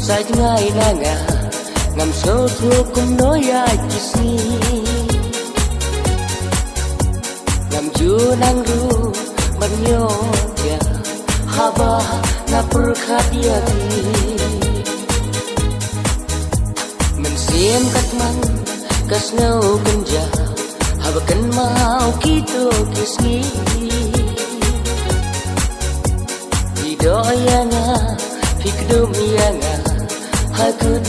saj ngai na nga ngam so thua kum no ya kisni ngam ju nang ru ban yo ya haba na purkhat ya ti men siem kat man kas no kunja haba kan mau kito kisni doyanga fikdum yanga hakun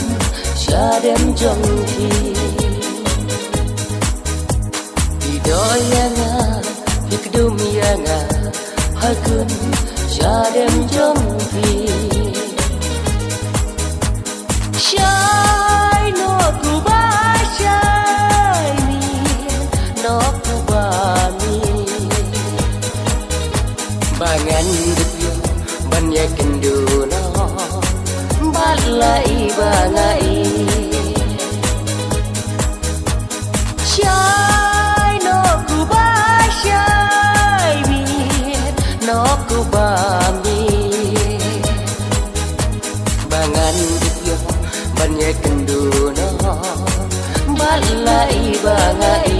syadem jongki doyanga fikdum yanga hakun syadem jongki shay no kuba shay mi no kuba mi bangan ya kenduna balai bangai shay no kuba shay mi no kuba mi bangan yo banyak kenduna balai bangai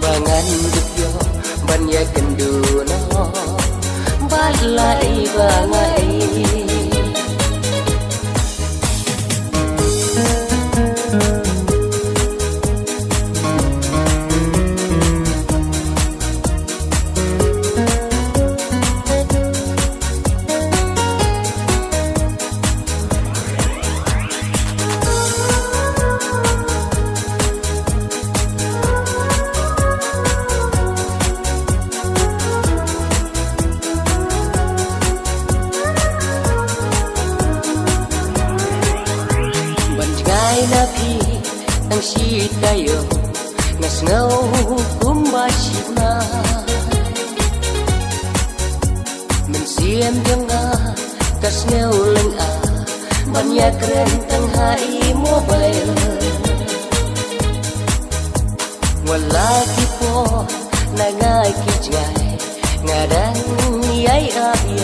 bangan yo banyak kenduna balai bangai napi ang shit tayo nasngaw kumbashina mensiem janga kasngaw lang banyak rentang hai mobile wala kipo nangai kijay ngadang yay api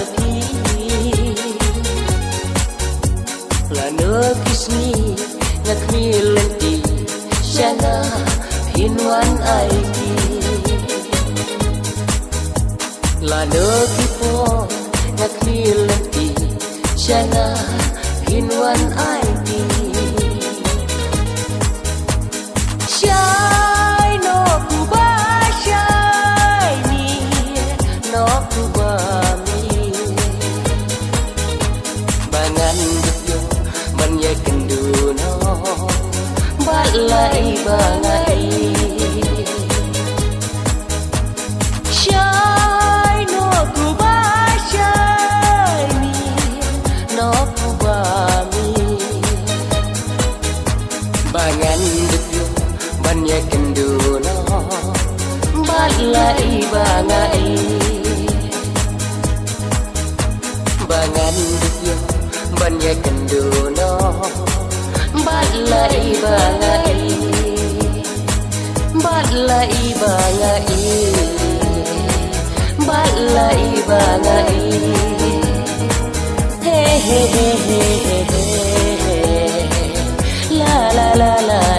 lano kisni nakmilenti syana hinwan aiki lano kipo nakmilenti syana hinwan aiki shay no kuba shay mi no kuba mi bangan yo banyak kenduna balai bangai shay no kuba shay mi no kuba mi bangan yo banyak kenduna balai bangai bangan yo banyak kenduna balai bangai balai bangai balai bangai he he he he he la la la la